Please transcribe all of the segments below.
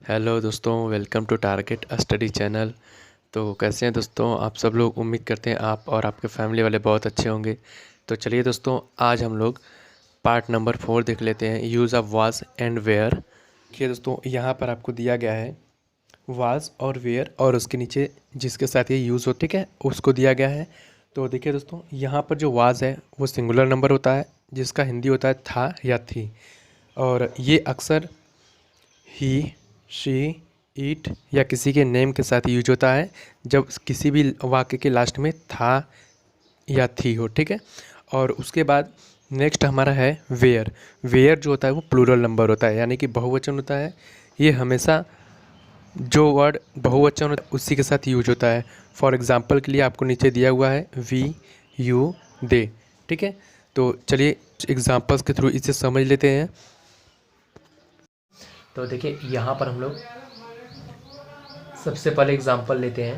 Hello दोस्तों, welcome to target study channel. तो कैसे हैं दोस्तों आप सब लोग। उम्मीद करते हैं आप और आपके फैमिली वाले बहुत अच्छे होंगे। तो चलिए दोस्तों, आज हम लोग पार्ट नंबर 4 देख लेते हैं, use of was and were. देखिए दोस्तों, यहाँ पर आपको दिया गया है वाज और वेयर और उसके नीचे जिसके साथ ये यूज़ हो, ठीक है, उसको दिया गया है। तो देखिए दोस्तों, यहाँ पर जो वाज है वो सिंगुलर नंबर होता है, जिसका हिंदी होता है था या थी। और ये अक्सर ही, शी, इट या किसी के नेम के साथ यूज होता है जब किसी भी वाक्य के लास्ट में था या थी हो, ठीक है। और उसके बाद नेक्स्ट हमारा है वेयर। वेयर जो होता है वो प्लूरल नंबर होता है, यानी कि बहुवचन होता है। ये हमेशा जो वर्ड बहुवचन होता है उसी के साथ यूज होता है। फॉर एग्जाम्पल के लिए आपको नीचे दिया हुआ है वी, यू, दे, ठीक है। तो चलिए एग्जाम्पल्स के थ्रू इसे समझ लेते हैं। तो देखिए यहाँ पर हम लोग सबसे पहले एग्जाम्पल लेते हैं।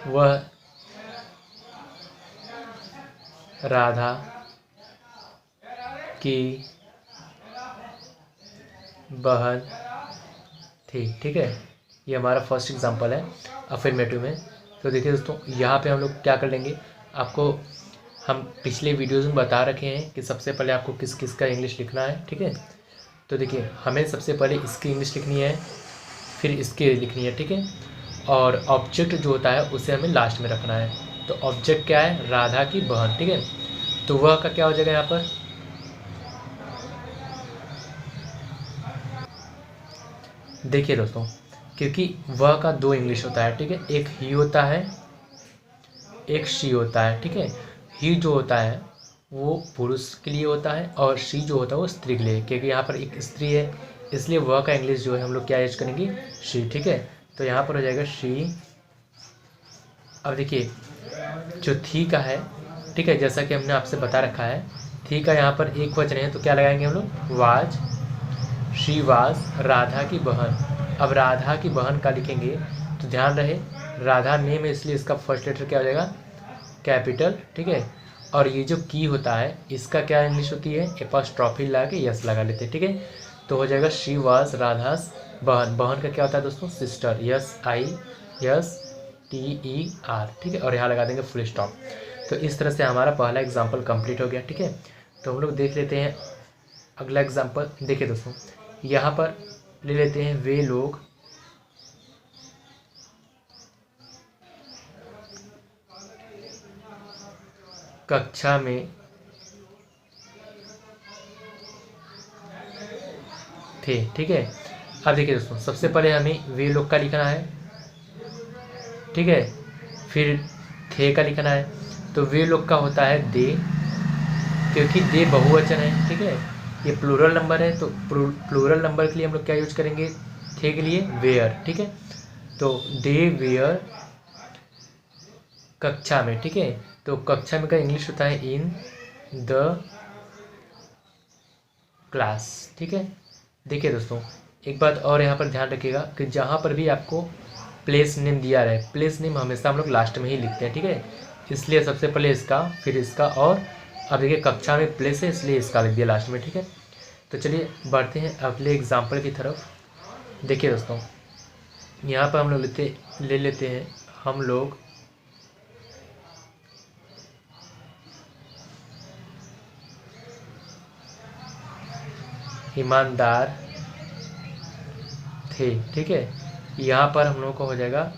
वह राधा की बहन थी, ठीक है। ये हमारा फर्स्ट एग्जाम्पल है अफर्मेटिव में। तो देखिए दोस्तों, यहाँ पे हम लोग क्या कर लेंगे, आपको हम पिछले वीडियोज़ में बता रखे हैं कि सबसे पहले आपको किस किस का इंग्लिश लिखना है, ठीक है। तो देखिए हमें सबसे पहले इसकी इंग्लिश लिखनी है, फिर इसकी लिखनी है, ठीक है। और ऑब्जेक्ट जो होता है उसे हमें लास्ट में रखना है। तो ऑब्जेक्ट क्या है, राधा की बहन, ठीक है। तो वह का क्या हो जाएगा यहाँ पर, देखिए दोस्तों, क्योंकि वह का दो इंग्लिश होता है, ठीक है। एक ही होता है, एक शी होता है, ठीक है। ही जो होता है वो पुरुष के लिए होता है और शी जो होता है वो स्त्री के लिए, क्योंकि यहाँ पर एक स्त्री है, इसलिए वह का इंग्लिश जो है हम लोग क्या यूज करेंगे, शी, ठीक है। तो यहाँ पर हो जाएगा शी। अब देखिए जो थी का है, ठीक है, जैसा कि हमने आपसे बता रखा है, थी का यहाँ पर एक वचन है तो क्या लगाएंगे हम लोग, वाज। शी वाज राधा की बहन। अब राधा की बहन का लिखेंगे तो ध्यान रहे राधा नेम है, इसलिए इसका फर्स्ट लेटर क्या हो जाएगा, कैपिटल, ठीक है। और ये जो की होता है इसका क्या इंग्लिश होती है, एपॉस्ट्रॉफी लगा के यस लगा लेते हैं, ठीक है। तो हो जाएगा शी वाज राधास बहन। बहन का क्या होता है दोस्तों, sister, yes I yes T E R, ठीक है। और यहाँ लगा देंगे फुल स्टॉप। तो इस तरह से हमारा पहला एग्जाम्पल कंप्लीट हो गया, ठीक है। तो हम लोग देख लेते हैं अगला एग्जाम्पल। देखिए दोस्तों, यहाँ पर ले लेते हैं वे लोग कक्षा में थे, ठीक है। अब देखिए दोस्तों, सबसे पहले हमें वे लोग का लिखना है, ठीक है, फिर थे का लिखना है। तो वे लोग का होता है दे, क्योंकि दे बहुवचन है, ठीक है। ये प्लूरल नंबर है तो प्लूरल नंबर के लिए हम लोग क्या यूज करेंगे, थे के लिए वेयर, ठीक है। तो दे वेयर कक्षा में, ठीक है। तो कक्षा में का इंग्लिश होता है इन द क्लास, ठीक है। देखिए दोस्तों, एक बात और यहाँ पर ध्यान रखिएगा कि जहाँ पर भी आपको प्लेस नेम दिया रहे, प्लेस नेम हमेशा हम लोग लास्ट में ही लिखते हैं, ठीक है। इसलिए सबसे पहले इसका, फिर इसका, और अब देखिए कक्षा में प्लेस है इसलिए इसका लिख दिया लास्ट में, ठीक है। तो चलिए बढ़ते हैं अगले एग्जाम्पल की तरफ। देखिए दोस्तों, यहाँ पर हम लोग ले लेते हैं हम लोग ईमानदार थे, ठीक है। यहाँ पर हम लोग को हो जाएगा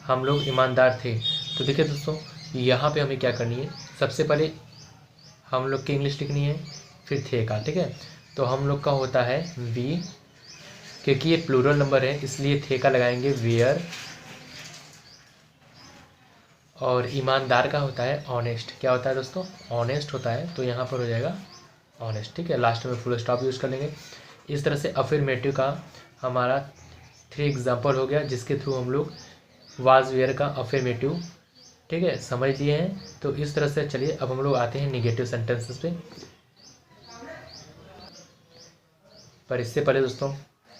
हम लोग ईमानदार थे। तो देखिए दोस्तों, यहाँ पे हमें क्या करनी है, सबसे पहले हम लोग की इंग्लिश लिखनी है, फिर थे का, ठीक है। तो हम लोग का होता है वी, क्योंकि ये प्लूरल नंबर है इसलिए थे का लगाएंगे वेयर। और ईमानदार का होता है ऑनेस्ट। क्या होता है दोस्तों, ऑनेस्ट होता है, तो यहाँ पर हो जाएगा ऑनेस्ट, ठीक है। लास्ट में फुल स्टॉप यूज़ कर लेंगे। इस तरह से अफर्मेटिव का हमारा 3 एग्जाम्पल हो गया, जिसके थ्रू हम लोग वाज वेयर का अफर्मेटिव, ठीक है, समझ लिए हैं। तो इस तरह से चलिए अब हम लोग आते हैं निगेटिव सेंटेंसेस पे। पर इससे पहले दोस्तों,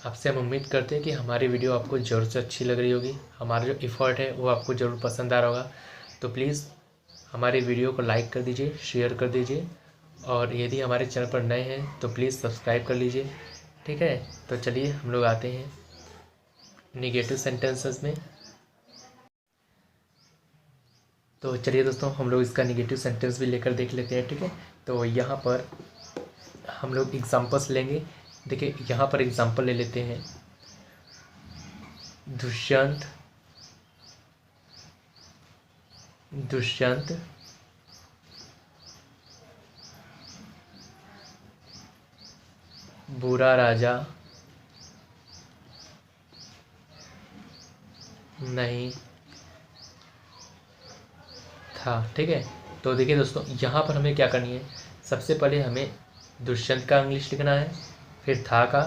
आपसे हम उम्मीद करते हैं कि हमारी वीडियो आपको ज़रूर से अच्छी लग रही होगी, हमारा जो एफर्ट है वो आपको ज़रूर पसंद आ रहा होगा। तो प्लीज़ हमारी वीडियो को लाइक कर दीजिए, शेयर कर दीजिए, और यदि हमारे चैनल पर नए हैं तो प्लीज़ सब्सक्राइब कर लीजिए, ठीक है। तो चलिए हम लोग आते हैं निगेटिव सेंटेंसेस में। तो चलिए दोस्तों हम लोग इसका निगेटिव सेंटेंस भी लेकर देख लेते हैं, ठीक है। तो यहाँ पर हम लोग एग्जांपल्स लेंगे। देखिए यहाँ पर एग्जांपल ले लेते हैं। दुष्यंत दुष्यंत बुरा राजा नहीं था, ठीक है। तो देखिए दोस्तों यहाँ पर हमें क्या करनी है, सबसे पहले हमें दुष्यंत का इंग्लिश लिखना है, फिर था का,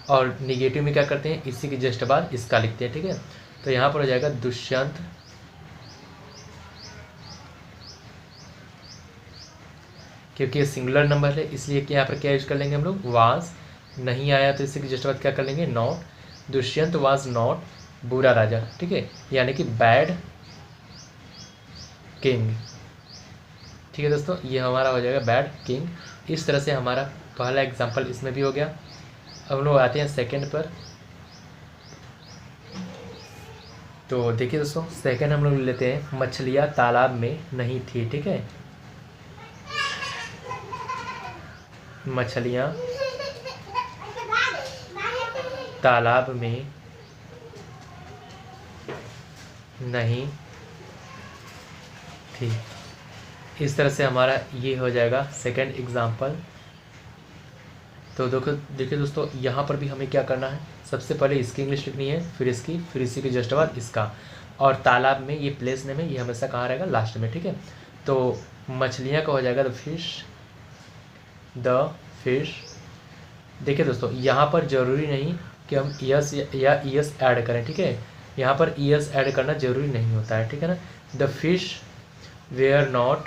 और निगेटिव में क्या करते हैं, इसी के जस्ट बाद इसका लिखते हैं, ठीक है। तो यहाँ पर हो जाएगा दुष्यंत क्योंकि ये सिंगुलर नंबर है इसलिए कि यहाँ पर क्या यूज कर लेंगे हम लोग, वाज। नहीं आया तो इसी के जस्ट बाद क्या कर लेंगे, नॉट। दुष्यंत वाज नॉट बुरा राजा, ठीक है, यानी कि बैड किंग, ठीक है दोस्तों। ये हमारा हो जाएगा बैड किंग। इस तरह से हमारा पहला एग्जाम्पल इसमें भी हो गया। अब हम लोग आते हैं सेकंड पर। तो देखिए दोस्तों सेकंड हम लोग लेते हैं, मछलियाँ तालाब में नहीं थी, ठीक है। मछलियाँ तालाब में नहीं थी। इस तरह से हमारा ये हो जाएगा सेकंड एग्जाम्पल। तो देखिए दोस्तों यहाँ पर भी हमें क्या करना है, सबसे पहले इसकी इंग्लिश लिखनी है, फिर इसकी, फिर इसी के जस्ट बाद इसका। और तालाब में ये प्लेस नेम है, ये हमेशा कहाँ रहेगा, लास्ट में, ठीक है। तो मछलियाँ का हो जाएगा द फिश। देखिए दोस्तों यहाँ पर ज़रूरी नहीं कि हम यस या ईएस ऐड करें, ठीक है। यहाँ पर ईएस ऐड करना ज़रूरी नहीं होता है, ठीक है ना। द फिश वेयर नॉट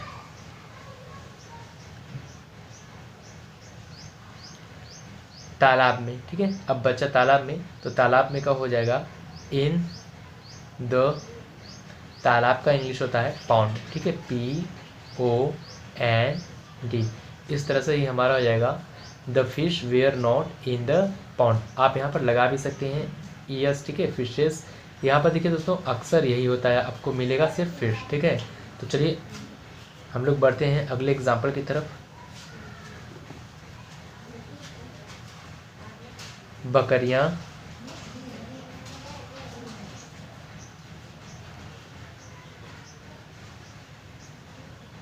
तालाब में, ठीक है। अब बच्चा तालाब में, तो तालाब में का हो जाएगा इन द, तालाब का इंग्लिश होता है पॉन्ड, ठीक है, POND। इस तरह से ही हमारा हो जाएगा the fish were not in the pond. आप यहाँ पर लगा भी सकते हैं ईएस, ठीक है, फिशेस। यहाँ पर देखिए दोस्तों अक्सर यही होता है, आपको मिलेगा सिर्फ फिश, ठीक है। तो चलिए हम लोग बढ़ते हैं अगले एग्जाम्पल की तरफ। बकरियां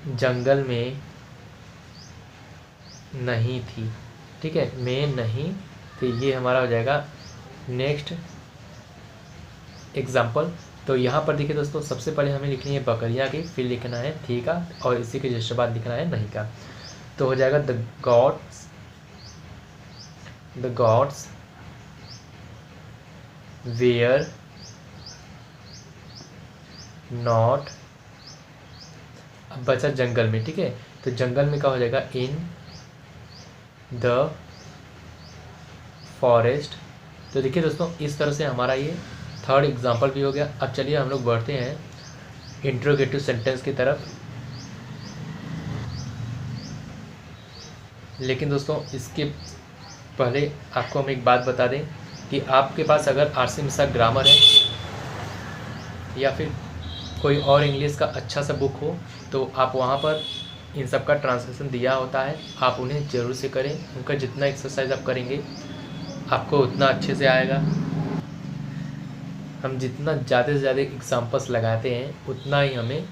जंगल में नहीं थी, ठीक है, में नहीं। तो ये हमारा हो जाएगा नेक्स्ट एग्जाम्पल। तो यहाँ पर देखिए दोस्तों सबसे पहले हमें लिखनी है बकरियाँ की, फिर लिखना है थी का, और इसी के जस्ट बाद लिखना है नहीं का। तो हो जाएगा द गॉड्स वेयर नॉट, अब बचा जंगल में, ठीक है। तो जंगल में क्या हो जाएगा, इन द फॉरेस्ट। तो देखिए दोस्तों इस तरह से हमारा ये थर्ड एग्जाम्पल भी हो गया। अब चलिए हम लोग बढ़ते हैं इंट्रोगेटिव सेंटेंस की तरफ। लेकिन दोस्तों इसके पहले आपको हम एक बात बता दें कि आपके पास अगर आरसी मिश्रा ग्रामर है या फिर कोई और इंग्लिश का अच्छा सा बुक हो, तो आप वहाँ पर इन सब का ट्रांसलेशन दिया होता है, आप उन्हें ज़रूर से करें। उनका जितना एक्सरसाइज आप करेंगे आपको उतना अच्छे से आएगा। हम जितना ज़्यादा से ज़्यादा एग्जाम्पल्स लगाते हैं उतना ही हमें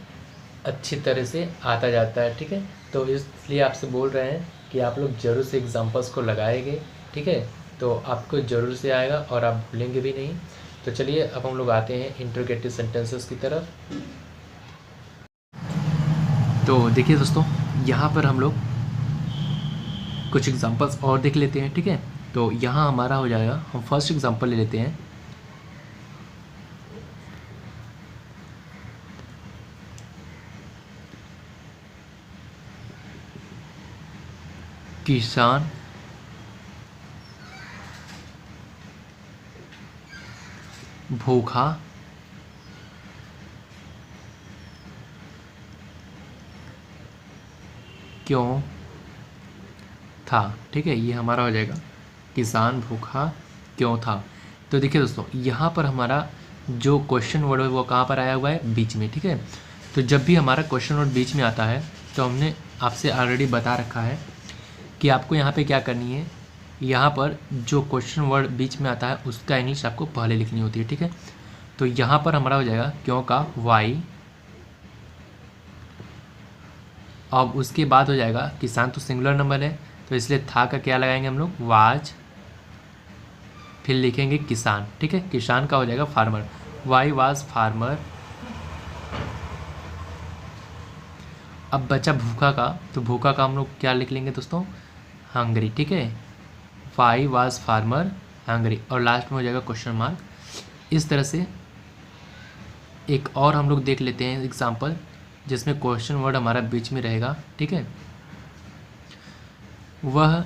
अच्छी तरह से आता जाता है, ठीक है। तो इसलिए आपसे बोल रहे हैं कि आप लोग ज़रूर से एग्जाम्पल्स को लगाएंगे, ठीक है, तो आपको ज़रूर से आएगा और आप भूलेंगे भी नहीं। तो चलिए अब हम लोग आते हैं इंट्रोगेटिव सेंटेंसेस की तरफ। तो देखिए दोस्तों यहाँ पर हम लोग कुछ एग्जांपल्स और देख लेते हैं, ठीक है। तो यहाँ हमारा हो जाएगा, हम फर्स्ट एग्जांपल ले लेते हैं। किसान भूखा क्यों था, ठीक है, ये हमारा हो जाएगा किसान भूखा क्यों था। तो देखिए दोस्तों, यहाँ पर हमारा जो क्वेश्चन वर्ड है वो कहाँ पर आया हुआ है, बीच में, ठीक है। तो जब भी हमारा क्वेश्चन वर्ड बीच में आता है तो हमने आपसे ऑलरेडी बता रखा है कि आपको यहाँ पे क्या करनी है, यहाँ पर जो क्वेश्चन वर्ड बीच में आता है उसका इंग्लिश आपको पहले लिखनी होती है, ठीक है। तो यहाँ पर हमारा हो जाएगा क्यों का वाई, अब उसके बाद हो जाएगा किसान, तो सिंगुलर नंबर है तो इसलिए था का क्या लगाएंगे हम लोग, वाज, फिर लिखेंगे किसान, ठीक है। किसान का हो जाएगा फार्मर, वाई वाज फार्मर। अब बचा भूखा का, तो भूखा का हम लोग क्या लिख लेंगे दोस्तों, हंगरी, ठीक है। वाई वाज फार्मर हंगरी, और लास्ट में हो जाएगा क्वेश्चन मार्क। इस तरह से एक और हम लोग देख लेते हैं एग्जाम्पल जिसमें क्वेश्चन वर्ड हमारा बीच में रहेगा, ठीक है। वह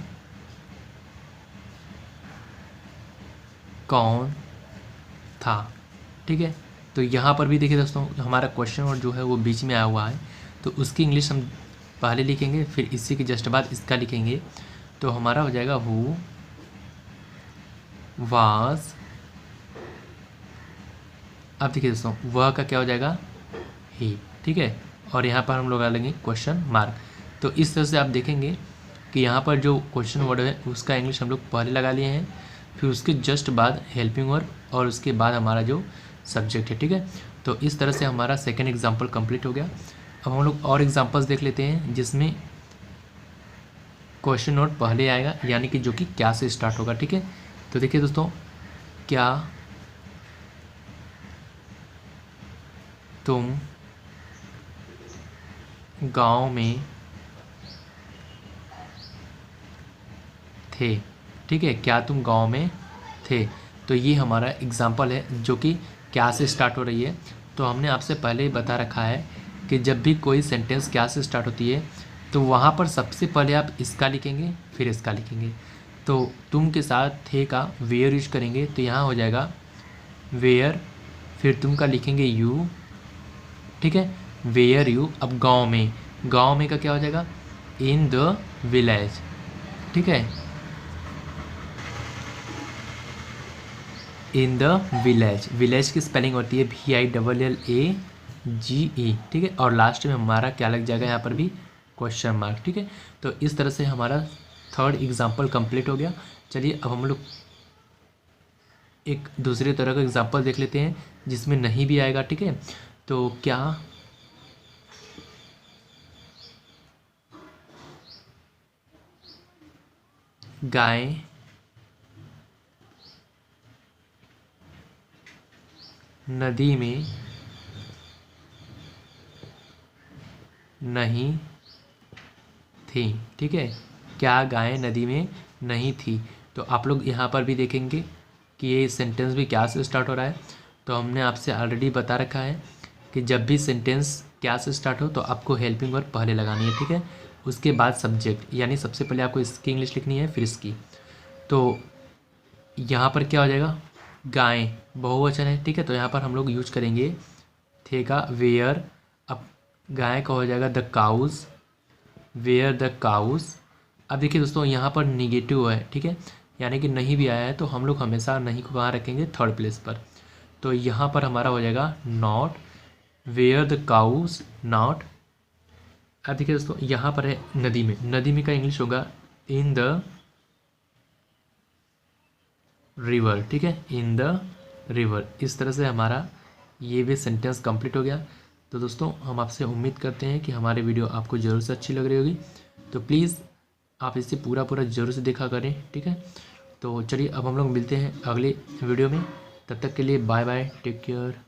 कौन था, ठीक है। तो यहाँ पर भी देखिए दोस्तों, हमारा क्वेश्चन वर्ड जो है वो बीच में आया हुआ है, तो उसकी इंग्लिश हम पहले लिखेंगे, फिर इसी के जस्ट बाद इसका लिखेंगे। तो हमारा हो जाएगा हु वाज। अब देखिए दोस्तों, वह का क्या हो जाएगा, ही, ठीक है। और यहाँ पर हम लोग डालेंगे क्वेश्चन मार्क। तो इस तरह से आप देखेंगे कि यहाँ पर जो क्वेश्चन वर्ड है उसका इंग्लिश हम लोग पहले लगा लिए हैं, फिर उसके जस्ट बाद हेल्पिंग वर्ब, और उसके बाद हमारा जो सब्जेक्ट है, ठीक है। तो इस तरह से हमारा सेकेंड एग्जाम्पल कंप्लीट हो गया। अब हम लोग और एग्जाम्पल्स देख लेते हैं जिसमें क्वेश्चन नोट पहले आएगा, यानी कि जो कि क्या से स्टार्ट होगा, ठीक है। तो देखिए दोस्तों, क्या तुम गांव में थे, ठीक है, क्या तुम गांव में थे। तो ये हमारा एग्जाम्पल है जो कि क्या से स्टार्ट हो रही है। तो हमने आपसे पहले ही बता रखा है कि जब भी कोई सेंटेंस क्या से स्टार्ट होती है तो वहाँ पर सबसे पहले आप इसका लिखेंगे, फिर इसका लिखेंगे। तो तुम के साथ थे का वेयर यूज करेंगे, तो यहाँ हो जाएगा वेयर, फिर तुम का लिखेंगे यू, ठीक है, वेयर यू। अब गांव में, गांव में का क्या हो जाएगा, इन द विलेज, ठीक है, इन द विलेज। विलेज की स्पेलिंग होती है VILLAGE, ठीक है। और लास्ट में हमारा क्या लग जाएगा, यहाँ पर भी क्वेश्चन मार्क, ठीक है। तो इस तरह से हमारा थर्ड एग्जाम्पल कंप्लीट हो गया। चलिए अब हम लोग एक दूसरे तरह का एग्जाम्पल देख लेते हैं जिसमें नहीं भी आएगा, ठीक है। तो क्या गाय नदी में नहीं थी, ठीक है, क्या गाय नदी में नहीं थी। तो आप लोग यहाँ पर भी देखेंगे कि ये सेंटेंस भी क्या से स्टार्ट हो रहा है। तो हमने आपसे ऑलरेडी बता रखा है कि जब भी सेंटेंस क्या से स्टार्ट हो तो आपको हेल्पिंग वर्ब पहले लगानी है, ठीक है, उसके बाद सब्जेक्ट, यानी सबसे पहले आपको इसकी इंग्लिश लिखनी है, फिर इसकी। तो यहाँ पर क्या हो जाएगा, गाय बहुवचन है, ठीक है, तो यहाँ पर हम लोग यूज करेंगे थे का वेयर। अब गाय का हो जाएगा the cows, were the cows. अब देखिए दोस्तों, यहाँ पर निगेटिव है, ठीक है, यानी कि नहीं भी आया है तो हम लोग हमेशा नहीं को कहाँ रखेंगे, थर्ड प्लेस पर। तो यहाँ पर हमारा हो जाएगा not, were the cows not. अब देखिए दोस्तों, यहाँ पर है नदी में, नदी में का इंग्लिश होगा इन द रिवर, ठीक है, इन द रिवर। इस तरह से हमारा ये भी सेंटेंस कंप्लीट हो गया। तो दोस्तों, हम आपसे उम्मीद करते हैं कि हमारी वीडियो आपको ज़रूर से अच्छी लग रही होगी। तो प्लीज़ आप इसे पूरा ज़रूर से देखा करें, ठीक है। तो चलिए अब हम लोग मिलते हैं अगले वीडियो में, तब तक के लिए बाय बाय, टेक केयर।